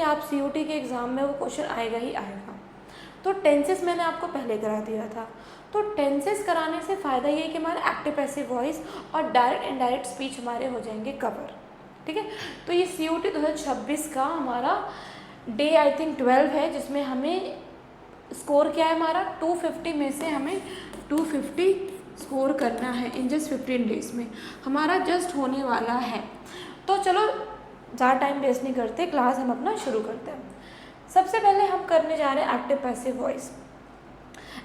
आप सीयूटी के एग्ज़ाम में वो क्वेश्चन आएगा ही आएगा। तो टेंसेस मैंने आपको पहले करा दिया था। तो टेंसेस कराने से फ़ायदा ये है कि हमारा एक्टिव पैसिव वॉइस और डायरेक्ट इनडायरेक्ट स्पीच हमारे हो जाएंगे कवर। ठीक है, तो ये सीयूटी 2026 का हमारा डे आई थिंक 12 है, जिसमें हमें स्कोर क्या है हमारा 250 में से हमें 250 स्कोर करना है इन जस्ट 15 डेज़ में हमारा जस्ट होने वाला है। तो चलो ज़्यादा टाइम वेस्ट नहीं करते, क्लास हम अपना शुरू करते हैं। सबसे पहले हम करने जा रहे हैं active passive voice.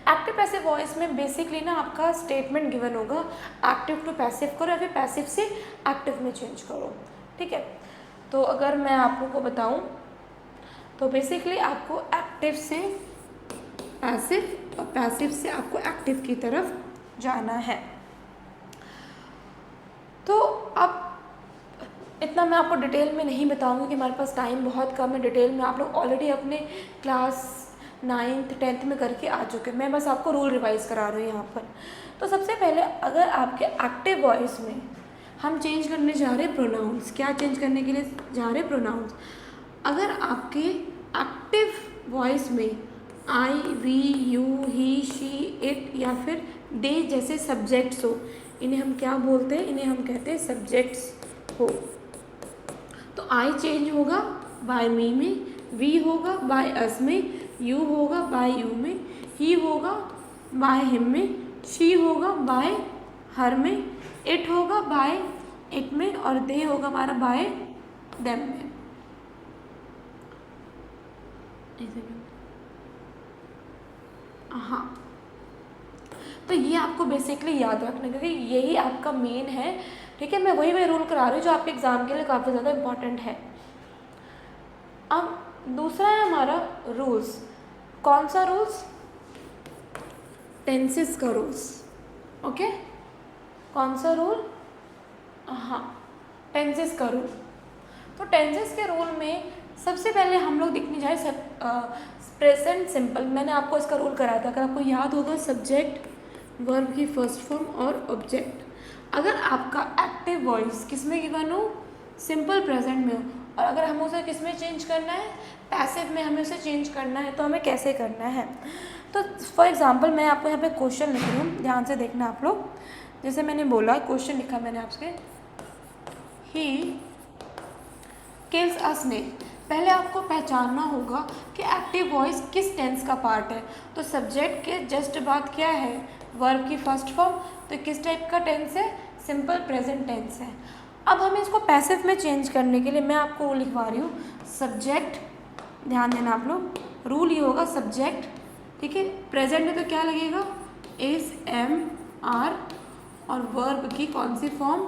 Active passive voice में बेसिकली ना आपका स्टेटमेंट गिवन होगा, एक्टिव टू पैसिव करो या फिर पैसिव से एक्टिव में चेंज करो। ठीक है, तो अगर मैं आप लोगों को बताऊं तो बेसिकली आपको एक्टिव से पैसिव और पैसिव से आपको एक्टिव की तरफ जाना है। तो अब इतना मैं आपको डिटेल में नहीं बताऊंगी कि हमारे पास टाइम बहुत कम है। डिटेल में आप लोग ऑलरेडी अपने क्लास 9th 10th में करके आ चुके हैं, मैं बस आपको रूल रिवाइज करा रही हूँ यहाँ पर। तो सबसे पहले अगर आपके एक्टिव वॉइस में हम चेंज करने जा रहे हैं प्रोनाउंस, क्या चेंज करने के लिए जा रहे हैं प्रोनाउंस। अगर आपके एक्टिव वॉइस में I, we, you, he, she, it या फिर दे जैसे सब्जेक्ट्स हो, इन्हें हम क्या बोलते हैं, इन्हें हम कहते हैं सब्जेक्ट्स हो। तो आई चेंज होगा बाय मी में, वी होगा बाय अस में, यू होगा बाय यू में, ही होगा बाय हिम में, शी होगा बाय हर में, इट होगा बाय इट में और दे होगा हमारा बाय देम में। हाँ, तो ये आपको बेसिकली याद रखना क्योंकि यही आपका मेन है। ठीक है, मैं वही रूल करा रही हूँ जो आपके एग्ज़ाम के लिए काफ़ी ज़्यादा इम्पॉर्टेंट है। अब दूसरा है हमारा रूल्स। कौन सा रूल्स? टेंसेस का रूल्स। ओके, कौन सा रूल? हाँ, टेंसेस का रूल। तो टेंसेस के रूल में सबसे पहले हम लोग देखने जाए प्रेजेंट सिंपल। मैंने आपको इसका रूल कराया था, अगर आपको याद होगा, सब्जेक्ट, वर्ब की फर्स्ट फॉर्म और ऑब्जेक्ट। अगर आपका एक्टिव वॉइस किस में गिवन हो? सिंपल प्रेजेंट में हो, और अगर हमें उसे किस में चेंज करना है? पैसिव में हमें उसे चेंज करना है। तो हमें कैसे करना है? तो फॉर एग्जांपल मैं आपको यहाँ पे क्वेश्चन लिख रही हूँ, ध्यान से देखना आप लोग। जैसे मैंने बोला, क्वेश्चन लिखा मैंने आपसे, ही किल्स अ स्नेक। पहले आपको पहचानना होगा कि एक्टिव वॉइस किस टेंस का पार्ट है। तो सब्जेक्ट के जस्ट बाद क्या है? वर्ब की फर्स्ट फॉर्म। तो किस टाइप का टेंस है? सिंपल प्रेजेंट टेंस है। अब हमें इसको पैसिव में चेंज करने के लिए मैं आपको लिखवा रही हूँ, सब्जेक्ट, ध्यान देना आप लोग, रूल ये होगा सब्जेक्ट, ठीक है, प्रेजेंट में तो क्या लगेगा? एस एम आर, और वर्ब की कौन सी फॉर्म?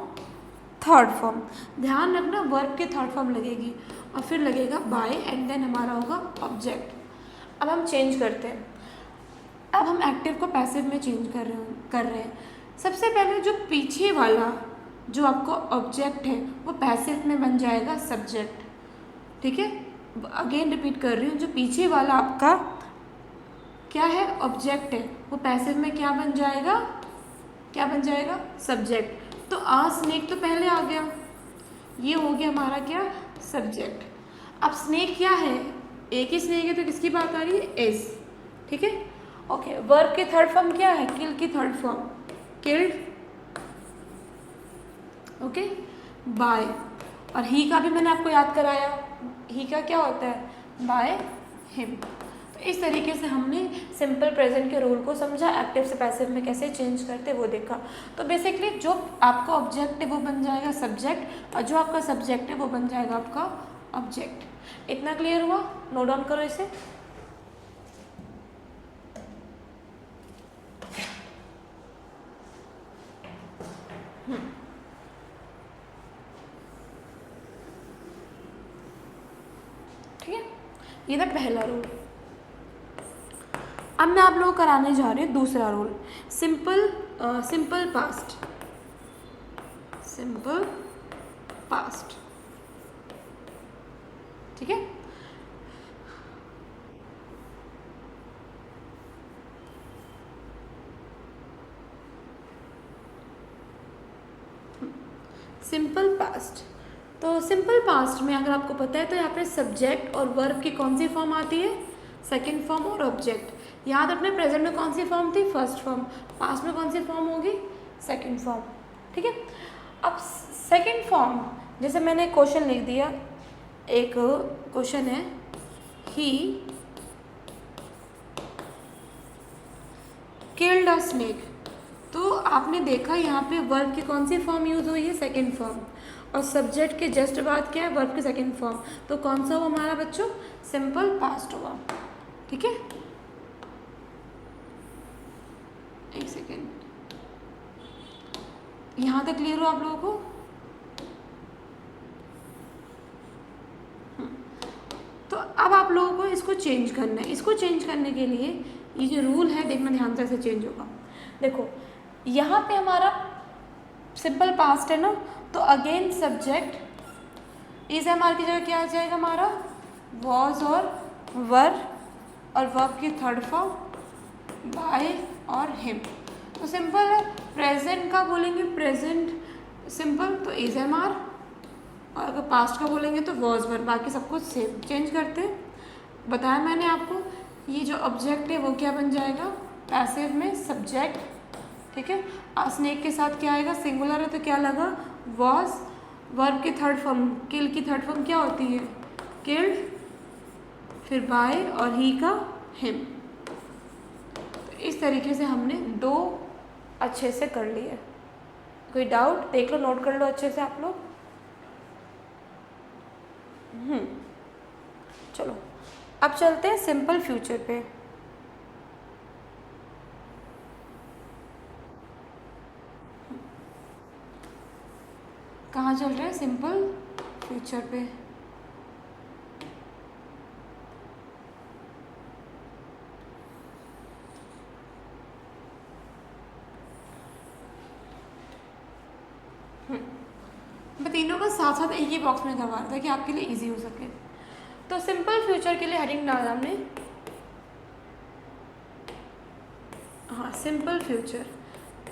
Third form. ध्यान रखना, वर्ब की थर्ड फॉर्म लगेगी और फिर लगेगा बाय एंड देन हमारा होगा ऑब्जेक्ट। अब हम चेंज करते हैं, अब हम एक्टिव को पैसिव में चेंज कर रहे हैं। सबसे पहले जो पीछे वाला जो आपको ऑब्जेक्ट है वो पैसिव में बन जाएगा सब्जेक्ट। ठीक है, अगेन रिपीट कर रही हूँ, जो पीछे वाला आपका क्या है? ऑब्जेक्ट है, वो पैसिव में क्या बन जाएगा? क्या बन जाएगा? सब्जेक्ट। तो आ स्नेक तो पहले आ गया, ये हो गया हमारा क्या? सब्जेक्ट। अब स्नेक क्या है? एक ही स्नेक है तो किसकी बात आ रही है? एस। ठीक है, ओके। वर्ब की थर्ड फॉर्म क्या है? किल की third form, killed. Okay, bye. और ही का भी मैंने आपको याद कराया, ही का क्या होता है? By him. तो इस तरीके से हमने सिंपल प्रेजेंट के रूल को समझा, एक्टिव से पैसिव में कैसे चेंज करते वो देखा। तो बेसिकली जो आपका ऑब्जेक्ट है वो बन जाएगा सब्जेक्ट, और जो आपका सब्जेक्ट है वो बन जाएगा आपका ऑब्जेक्ट। इतना क्लियर हुआ? नोट डाउन करो इसे। ठीक है, ये था पहला रूल। अब मैं आप लोगों को कराने जा रही हूँ दूसरा rule, simple past. Simple past, ठीक है। सिंपल पास्ट, तो सिंपल पास्ट में अगर आपको पता है तो यहाँ पे सब्जेक्ट और वर्ब की कौन सी फॉर्म आती है, सेकंड फॉर्म और ऑब्जेक्ट। याद रखना प्रेजेंट में कौन सी फॉर्म थी, फर्स्ट फॉर्म, पास्ट में कौन सी फॉर्म होगी, सेकंड फॉर्म। ठीक है, अब सेकंड फॉर्म जैसे मैंने क्वेश्चन लिख दिया, एक क्वेश्चन है ही किल्ड अ स्नेक, तो आपने देखा यहाँ पे वर्ब की कौन सी फॉर्म यूज़ हुई है, सेकंड फॉर्म, और सब्जेक्ट के जस्ट बाद क्या है, वर्ब की सेकंड फॉर्म, तो कौन सा हुआ हमारा बच्चों, सिंपल पास्ट हुआ। ठीक है, एक सेकेंड, यहाँ तक क्लियर हो आप लोगों को। तो अब आप लोगों को इसको चेंज करना है। इसको चेंज करने के लिए ये जो रूल है देखना ध्यान से, ऐसे चेंज होगा। देखो यहाँ पे हमारा सिंपल पास्ट है ना, तो again subject is am are की जगह क्या आ जाएगा हमारा, वॉज और वर, और वर्ब की थर्ड फॉर्म बाय और हिम। तो सिंपल है, प्रेजेंट का बोलेंगे प्रेजेंट सिंपल तो इज एम आर, और अगर पास्ट का बोलेंगे तो वॉज वर, बाकी सब कुछ सेम। चेंज करते हैं, बताया मैंने आपको, ये जो ऑब्जेक्ट है वो क्या बन जाएगा, पैसिव में सब्जेक्ट। ठीक है, स्नेक के साथ क्या आएगा, सिंगुलर है तो क्या लगा, वॉज, वर्ब की थर्ड फॉर्म, किल की थर्ड फॉर्म क्या होती है, किल्ड, फिर बाय और ही का हिम। तो इस तरीके से हमने दो अच्छे से कर लिए। कोई डाउट देख लो, नोट कर लो अच्छे से आप लोग। चलो अब चलते हैं सिंपल फ्यूचर पे। कहाँ चल रहे हैं, सिंपल फ्यूचर पे। मैं तीनों का साथ साथ एक ही बॉक्स में करवा रहा था कि आपके लिए इजी हो सके। तो सिंपल फ्यूचर के लिए हेडिंग डाला हमने, हाँ सिंपल फ्यूचर।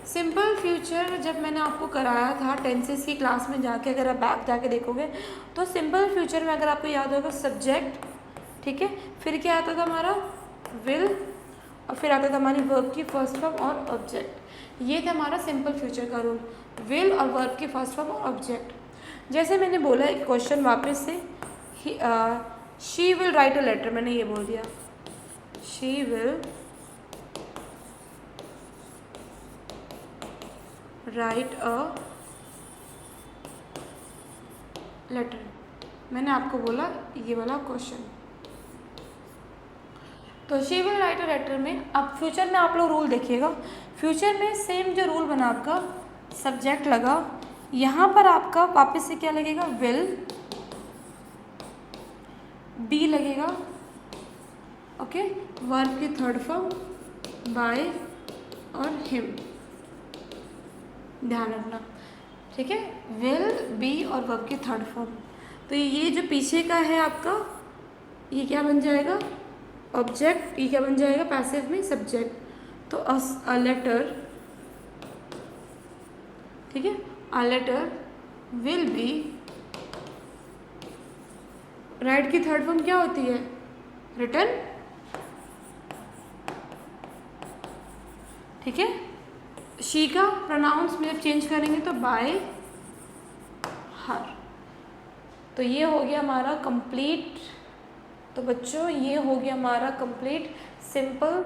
सिंपल फ्यूचर जब मैंने आपको कराया था टेंसेस की क्लास में जाके, अगर आप बैक जाके देखोगे तो सिंपल फ्यूचर में अगर आपको याद होगा सब्जेक्ट, ठीक है, फिर क्या आता था हमारा विल, और फिर आता था हमारी वर्ब की फर्स्ट फॉर्म और ऑब्जेक्ट। ये था हमारा सिंपल फ्यूचर का रूल, विल और वर्ब की फर्स्ट फॉर्म और ऑब्जेक्ट। जैसे मैंने बोला एक क्वेश्चन वापस से, she will write a letter, मैंने ये बोल दिया she will write a letter, मैंने आपको बोला ये वाला क्वेश्चन। तो she will write a letter में, अब फ्यूचर में आप लोग रूल देखिएगा, फ्यूचर में सेम जो रूल बना आपका, सब्जेक्ट लगा, यहाँ पर आपका वापस से क्या लगेगा, विल, बी लगेगा, ओके, वर्ब की थर्ड फॉर्म बाय और हिम, ध्यान रखना, ठीक है, विल, बी और वर्ब की थर्ड फॉर्म। तो ये जो पीछे का है आपका, ये क्या बन जाएगा, ऑब्जेक्ट, ये क्या बन जाएगा, पैसिव में सब्जेक्ट। तो अ लेटर, ठीक है, a letter will be, write की थर्ड फॉर्म क्या होती है, रिटन, ठीक है, शी का प्रोनाउंस में जब चेंज करेंगे तो बाय हर। तो ये हो गया हमारा कंप्लीट। तो बच्चों ये हो गया हमारा complete simple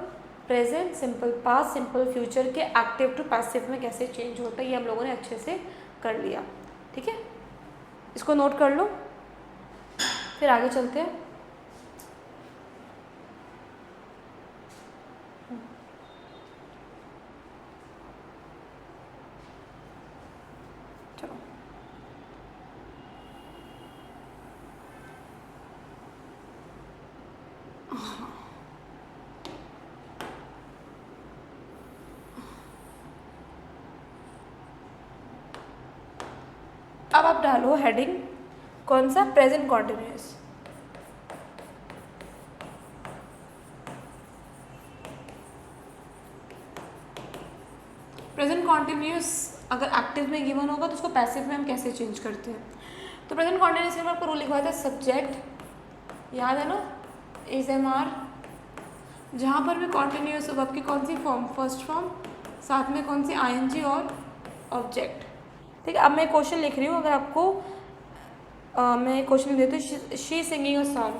present, simple past, simple future के एक्टिव टू पैसिव में कैसे चेंज होता है, ये हम लोगों ने अच्छे से कर लिया। ठीक है, इसको नोट कर लो, फिर आगे चलते हैं। चलो अब आप डालो हेडिंग, कौन सा, प्रेजेंट कॉन्टिन्यूअस। प्रेजेंट कॉन्टिन्यूअस अगर एक्टिव में गिवन होगा तो उसको पैसिव में हम कैसे चेंज करते हैं। तो प्रेजेंट कॉन्टिन्यूस में आपको रूल लिखवाया था सब्जेक्ट, याद है ना, इज एम आर, जहाँ पर भी कॉन्टिन्यूस वर्ब की कौन सी फॉर्म, फर्स्ट फॉर्म, साथ में कौन सी आईएनजी और ऑब्जेक्ट। ठीक है, अब मैं क्वेश्चन लिख रही हूँ, अगर आपको मैं क्वेश्चन देती हूँ, she singing a song,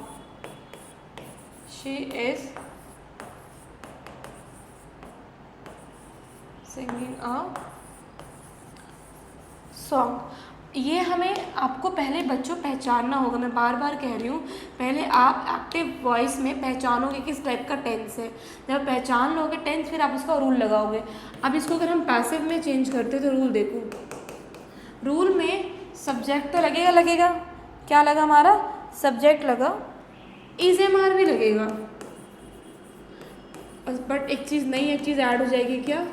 she is singing a song. ये हमें आपको पहले बच्चों पहचानना होगा, मैं बार बार कह रही हूँ, पहले आप एक्टिव वॉइस में पहचानोगे किस टाइप का टेंस है। जब पहचान लोगे टेंस, फिर आप उसका रूल लगाओगे। अब इसको अगर हम पैसिव में चेंज करते तो रूल देखो, रूल में सब्जेक्ट तो लगेगा, क्या लगा हमारा, सब्जेक्ट लगा, इज एम आर भी लगेगा, बट एक चीज़ नई एक चीज़ ऐड हो जाएगी, क्या,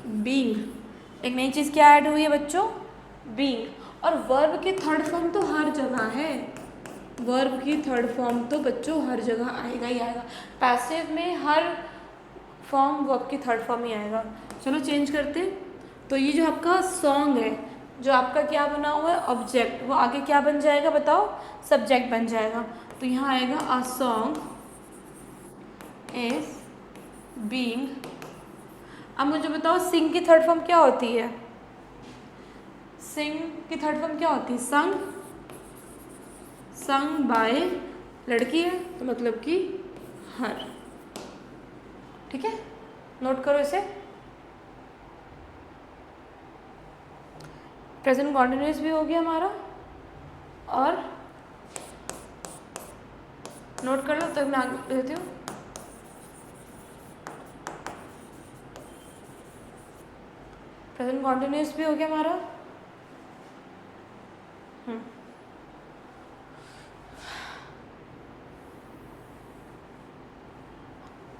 बीइंग। एक नई चीज़ क्या ऐड हुई है बच्चों, बीइंग। और वर्ब की थर्ड फॉर्म तो हर जगह है, वर्ब की थर्ड फॉर्म तो बच्चों हर जगह आएगा ही आएगा। पैसिव में हर फॉर्म वर्ब की थर्ड फॉर्म ही आएगा। चलो चेंज करते। तो ये जो आपका सॉन्ग है, जो आपका क्या बना हुआ है, ऑब्जेक्ट, वो आगे क्या बन जाएगा बताओ, सब्जेक्ट बन जाएगा। तो यहाँ आएगा अ सॉन्ग इज बीइंग। अब मुझे बताओ सिंग की थर्ड फॉर्म क्या होती है, सिंग की थर्ड फॉर्म क्या होती है, संग, संग बाय, लड़की है तो मतलब कि हर। ठीक है, नोट करो इसे। प्रेजेंट कॉन्टिन्यूस भी हो गया हमारा, और नोट कर लो, तब मैं आगे देती हूँ। प्रेजेंट कॉन्टिन्यूस भी हो गया हमारा।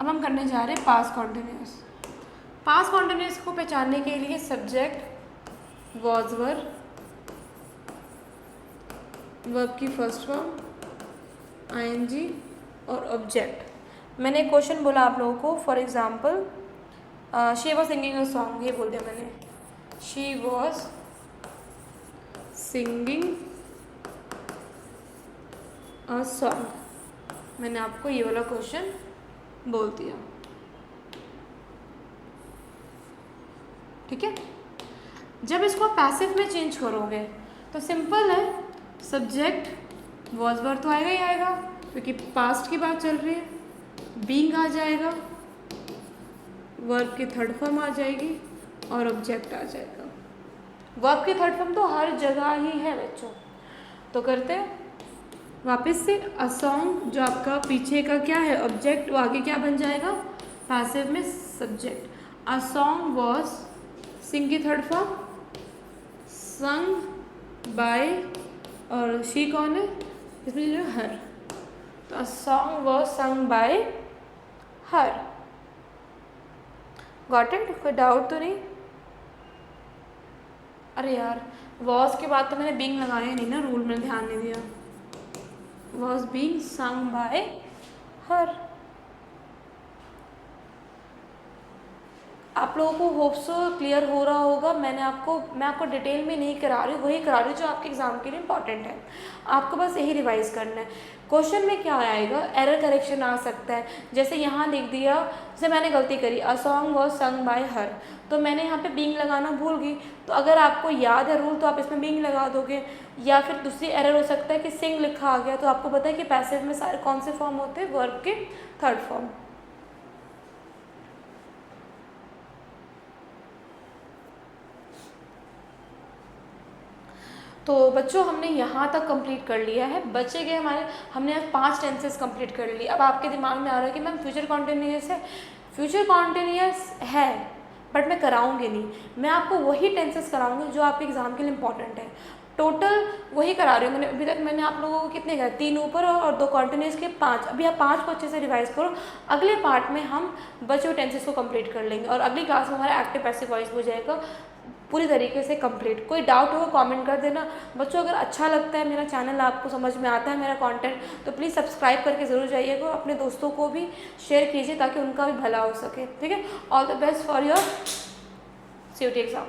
अब हम करने जा रहे हैं पास्ट कॉन्टिन्यूस। पास्ट कॉन्टिन्यूस को पहचानने के लिए सब्जेक्ट, वॉज वर, वर्ब की फर्स्ट फॉर्म, आईएनजी और ऑब्जेक्ट। मैंने क्वेश्चन बोला आप लोगों को, for example she was singing a song, ये बोल दिया मैंने, she was singing a song, मैंने आपको ये वाला क्वेश्चन बोल दिया। ठीक है, जब इसको पैसिव में चेंज करोगे तो सिंपल है, सब्जेक्ट वॉज वर तो आएगा ही आएगा क्योंकि पास्ट की बात चल रही है, बीइंग आ जाएगा, वर्ब की थर्ड फॉर्म आ जाएगी और ऑब्जेक्ट आ जाएगा। वर्ब की थर्ड फॉर्म तो हर जगह ही है बच्चों। तो करते हैं वापस से, अ सॉन्ग जो आपका पीछे का क्या है ऑब्जेक्ट, वो आगे क्या बन जाएगा, पैसिव में सब्जेक्ट। अ सॉन्ग वॉज, सिंग की थर्ड फॉर्म, संग बाय, और शी कौन है इसमें, जो हर, तो a song was sung by her. Got it, कोई डाउट तो नहीं। अरे यार, वॉज के बाद तो मैंने बीइंग लगाया नहीं ना, रूल में ध्यान नहीं दिया। वॉज बीइंग संग बाय हर। आप लोगों को होप्स क्लियर हो रहा होगा। मैं आपको डिटेल में नहीं करा रही हूँ, वही करा रही हूँ जो आपके एग्जाम के लिए इंपॉर्टेंट है। आपको बस यही रिवाइज करना है। क्वेश्चन में क्या आएगा, एरर करेक्शन आ सकता है। जैसे यहाँ लिख दिया, जैसे मैंने गलती करी, a song was sung by हर, तो मैंने यहाँ पे बीइंग लगाना भूल गई। तो अगर आपको याद है रूल तो आप इसमें बीइंग लगा दोगे। या फिर दूसरी एरर हो सकता है कि सिंग लिखा आ गया, तो आपको पता है कि पैसिव में सारे कौन से फॉर्म होते हैं, वर्ब के थर्ड फॉर्म। तो बच्चों हमने यहाँ तक कंप्लीट कर लिया है, बचे गए हमारे, हमने आज 5 टेंसेस कंप्लीट कर लिए। अब आपके दिमाग में आ रहा है कि मैम फ्यूचर कॉन्टिन्यूअस है, फ्यूचर कॉन्टिन्यूअस है बट मैं कराऊंगी नहीं, मैं आपको वही टेंसेस कराऊंगी जो आपके एग्जाम के लिए इंपॉर्टेंट है। टोटल वही करा रही हूँ मैंने अभी तक। मैंने आप लोगों को कितने कराए, 3 ऊपर और 2 कॉन्टिन्यूअस के 5। अभी आप 5 को अच्छे से रिवाइज करो। अगले पार्ट में हम बचे हुए टेंसेस को कंप्लीट कर लेंगे और अगली क्लास में हमारा एक्टिव पैसिव वॉइस हो जाएगा पूरी तरीके से कंप्लीट। कोई डाउट हो कमेंट कर देना बच्चों। अगर अच्छा लगता है मेरा चैनल, आपको समझ में आता है मेरा कंटेंट, तो प्लीज़ सब्सक्राइब करके ज़रूर जाइएगा। अपने दोस्तों को भी शेयर कीजिए ताकि उनका भी भला हो सके। ठीक है, all the best for your CUET exam.